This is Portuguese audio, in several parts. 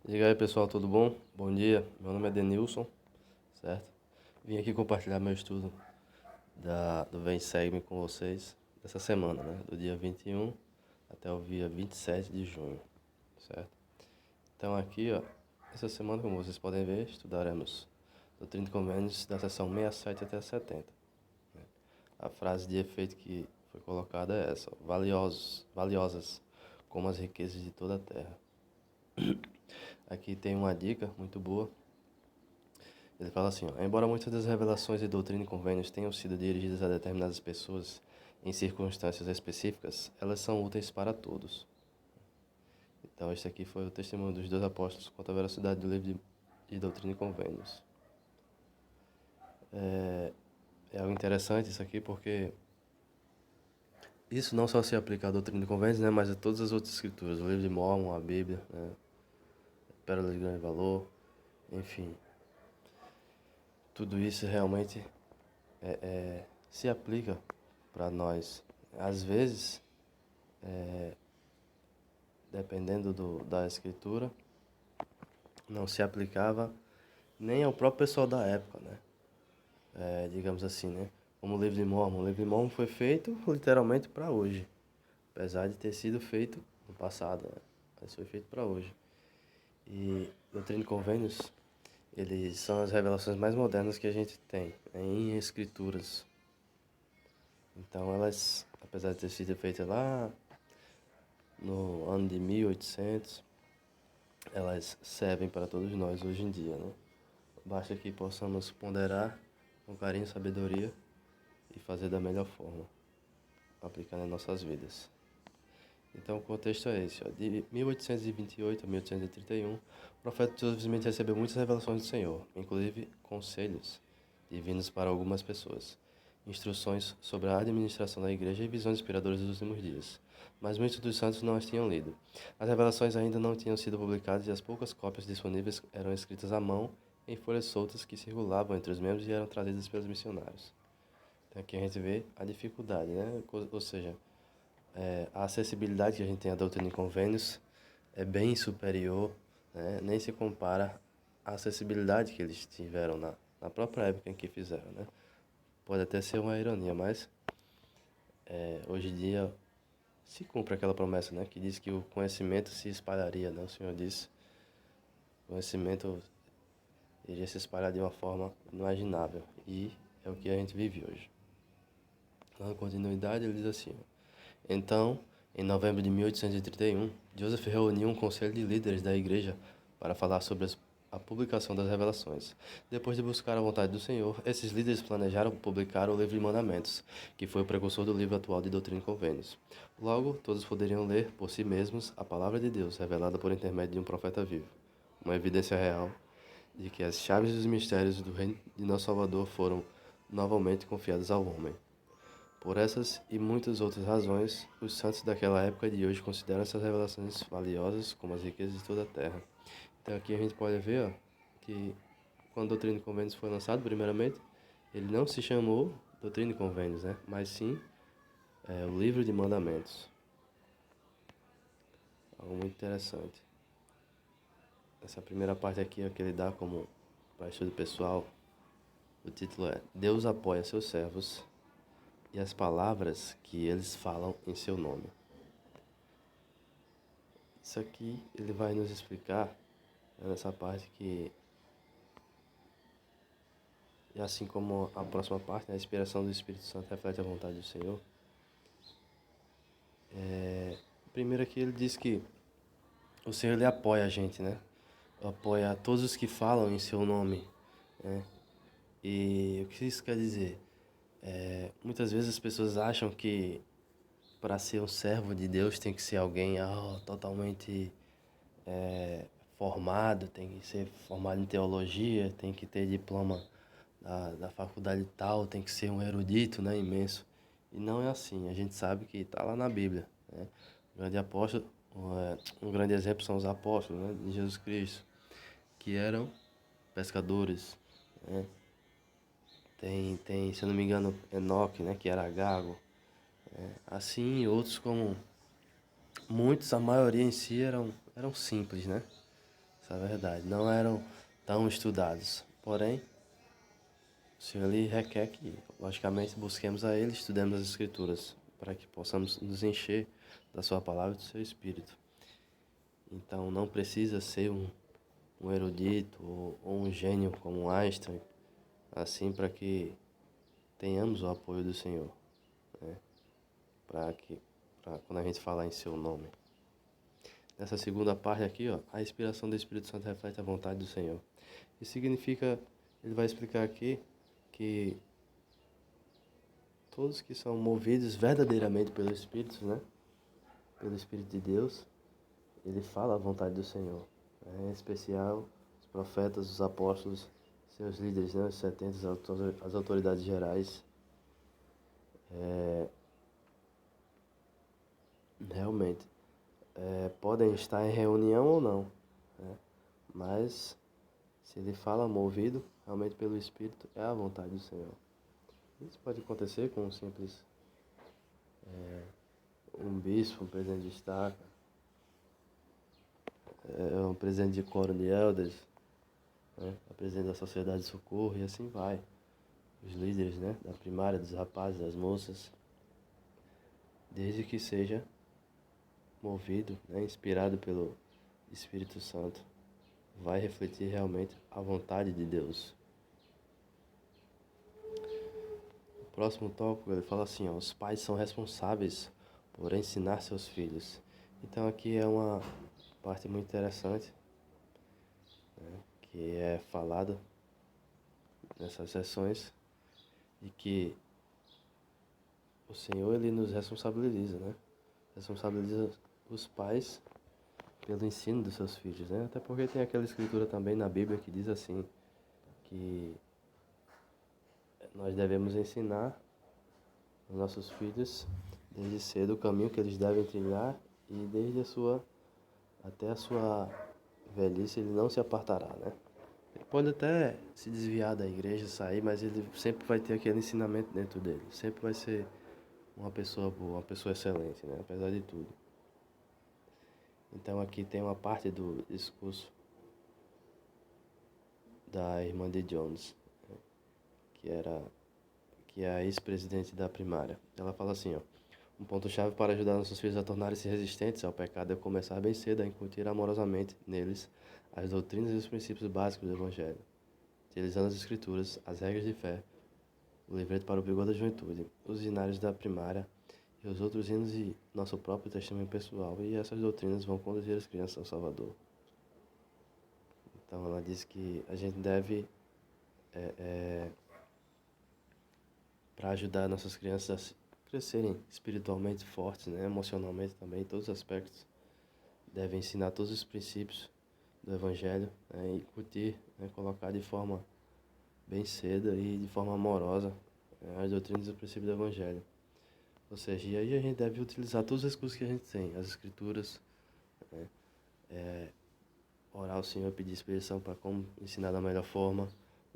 Diga aí, pessoal, tudo bom? Bom dia, meu nome é Denilson, certo? Vim aqui compartilhar meu estudo do Vem Segue-me com vocês dessa semana, né? Do dia 21 até o dia 27 de junho, certo? Então aqui, ó, essa semana, como vocês podem ver, estudaremos Doutrina e Convênios da seção 67 até 70. Né? A frase de efeito que foi colocada é essa: ó, valiosas como as riquezas de toda a terra. Aqui tem uma dica muito boa. Ele fala assim, ó, embora muitas das revelações de doutrina e convênios tenham sido dirigidas a determinadas pessoas em circunstâncias específicas, elas são úteis para todos. Então, este aqui foi o testemunho dos dois apóstolos quanto à veracidade do livro de doutrina e convênios. É algo interessante isso aqui porque isso não só se aplica à doutrina e convênios, né, mas a todas as outras escrituras, o livro de Mórmon, a Bíblia, né, Pérola de Grande Valor, enfim. Tudo isso realmente se aplica para nós. Às vezes, dependendo da escritura, não se aplicava nem ao próprio pessoal da época, né? Digamos assim, né? Como o livro de Mórmon. O livro de Mórmon foi feito literalmente para hoje, apesar de ter sido feito no passado, né? Mas foi feito para hoje. E Doutrina e Convênios, eles são as revelações mais modernas que a gente tem, né, em escrituras. Então elas, apesar de ter sido feitas lá no ano de 1800, elas servem para todos nós hoje em dia, né? Basta que possamos ponderar com carinho e sabedoria e fazer da melhor forma, aplicando em nossas vidas. Então o contexto é esse, ó. De 1828 a 1831, o profeta Joseph Smith recebeu muitas revelações do Senhor, inclusive conselhos divinos para algumas pessoas, instruções sobre a administração da igreja e visões inspiradoras dos últimos dias. Mas muitos dos santos não as tinham lido. As revelações ainda não tinham sido publicadas e as poucas cópias disponíveis eram escritas à mão em folhas soltas que circulavam entre os membros e eram trazidas pelos missionários. Então aqui a gente vê a dificuldade, né? Ou seja, a acessibilidade que a gente tem a doutrina e convênios é bem superior, né? Nem se compara à acessibilidade que eles tiveram na própria época em que fizeram, né? Pode até ser uma ironia, mas hoje em dia se cumpre aquela promessa, né? Que diz que o conhecimento se espalharia, né? O Senhor disse, o conhecimento iria se espalhar de uma forma inimaginável, e é o que a gente vive hoje. Na continuidade, ele diz assim, ó, então, em novembro de 1831, Joseph reuniu um conselho de líderes da igreja para falar sobre a publicação das revelações. Depois de buscar a vontade do Senhor, esses líderes planejaram publicar o Livro de Mandamentos, que foi o precursor do livro atual de Doutrina e Convênios. Logo, todos poderiam ler por si mesmos a palavra de Deus, revelada por intermédio de um profeta vivo, uma evidência real de que as chaves dos mistérios do reino de nosso Salvador foram novamente confiadas ao homem. Por essas e muitas outras razões, os santos daquela época e de hoje consideram essas revelações valiosas como as riquezas de toda a terra. Então aqui a gente pode ver, ó, que quando Doutrina e Convênios foi lançado, primeiramente, ele não se chamou Doutrina e Convênios, né? Mas sim o Livro de Mandamentos. Algo muito interessante. Essa primeira parte aqui é que ele dá como para estudo pessoal. O título é Deus apoia seus servos e as palavras que eles falam em seu nome. Isso aqui ele vai nos explicar, né, nessa parte que, e assim como a próxima parte, né, a inspiração do Espírito Santo reflete a vontade do Senhor. Primeiro aqui ele diz que o Senhor ele apoia a gente, né? Apoia todos os que falam em seu nome, né? E o que isso quer dizer? Muitas vezes as pessoas acham que para ser um servo de Deus tem que ser alguém totalmente formado, tem que ser formado em teologia, tem que ter diploma da faculdade tal, tem que ser um erudito, né, imenso. E não é assim, a gente sabe que está lá na Bíblia, né? O grande apóstolo, um grande exemplo são os apóstolos, né, de Jesus Cristo, que eram pescadores, né? Se eu não me engano, Enoque, né, que era gago. Assim, outros como muitos, a maioria em si eram simples, né? Essa é a verdade. Não eram tão estudados. Porém, o Senhor ele requer que, logicamente, busquemos a Ele, estudemos as Escrituras, para que possamos nos encher da Sua palavra e do Seu Espírito. Então, não precisa ser um erudito ou um gênio como Einstein, assim, para que tenhamos o apoio do Senhor, né? Para quando a gente falar em Seu nome. Nessa segunda parte aqui, ó, a inspiração do Espírito Santo reflete a vontade do Senhor. Isso significa, ele vai explicar aqui, que todos que são movidos verdadeiramente pelo Espírito, né? Pelo Espírito de Deus, ele fala a vontade do Senhor. Em especial, os profetas, os apóstolos, seus líderes, né? Os 70, as autoridades gerais. Realmente, podem estar em reunião ou não, né? Mas, se ele fala movido, realmente pelo Espírito, é a vontade do Senhor. Isso pode acontecer com um simples um bispo, um presidente de estaca, um presidente de coro de elders, né? A presidente da sociedade de socorro, e assim vai. Os líderes, né? Da primária, dos rapazes, das moças, desde que seja movido, né? Inspirado pelo Espírito Santo, vai refletir realmente a vontade de Deus. O próximo tópico, ele fala assim, ó, os pais são responsáveis por ensinar seus filhos. Então aqui é uma parte muito interessante, né, que é falada nessas sessões, e que o Senhor ele nos responsabiliza, né? Responsabiliza os pais pelo ensino dos seus filhos, né? Até porque tem aquela escritura também na Bíblia que diz assim, que nós devemos ensinar os nossos filhos desde cedo o caminho que eles devem trilhar, e desde até a sua velhice ele não se apartará, né? Ele pode até se desviar da igreja, sair, mas ele sempre vai ter aquele ensinamento dentro dele. Sempre vai ser uma pessoa boa, uma pessoa excelente, né? Apesar de tudo. Então aqui tem uma parte do discurso da irmã de Jones, né? que é a ex-presidente da primária. Ela fala assim, ó, um ponto-chave para ajudar nossos filhos a tornarem-se resistentes ao pecado é começar bem cedo a incutir amorosamente neles as doutrinas e os princípios básicos do Evangelho, utilizando as Escrituras, as regras de fé, o livreto para o vigor da juventude, os hinários da primária e os outros hinos e nosso próprio testemunho pessoal, e essas doutrinas vão conduzir as crianças ao Salvador. Então ela diz que a gente deve, para ajudar nossas crianças a crescerem espiritualmente fortes, né, emocionalmente também, em todos os aspectos, deve ensinar todos os princípios do Evangelho, né, e incutir, né, colocar de forma bem cedo e de forma amorosa, né, as doutrinas e os princípios do Evangelho. Ou seja, e aí a gente deve utilizar todos os recursos que a gente tem, as Escrituras, né, orar ao Senhor, pedir inspiração para como ensinar da melhor forma,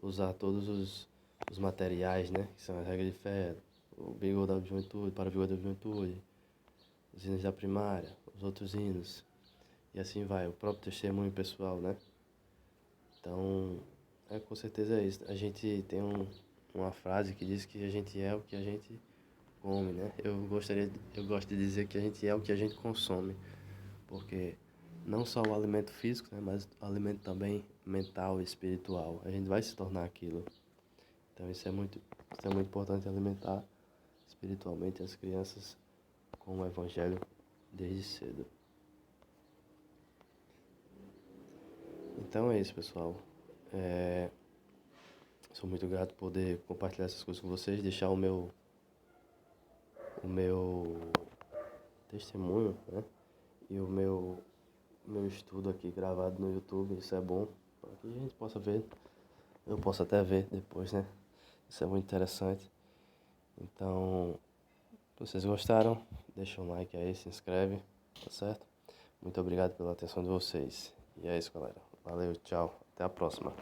usar todos os materiais, né, que são as regras de fé, o vigor da juventude, para o vigor da juventude, os hinos da primária, os outros hinos, e assim vai, o próprio testemunho pessoal, né? Então, com certeza é isso. A gente tem uma frase que diz que a gente é o que a gente come, né? Eu gosto de dizer que a gente é o que a gente consome, porque não só o alimento físico, né, mas o alimento também mental e espiritual. A gente vai se tornar aquilo. Então isso é muito importante, alimentar espiritualmente as crianças com o Evangelho desde cedo. Então é isso, pessoal. Sou muito grato por poder compartilhar essas coisas com vocês, deixar o meu testemunho, né? E o meu estudo aqui gravado no YouTube. Isso é bom para que a gente possa ver. Eu posso até ver depois, né? Isso é muito interessante. Então, se vocês gostaram, deixa um like aí, se inscreve, tá certo? Muito obrigado pela atenção de vocês. E é isso, galera. Valeu, tchau. Até a próxima.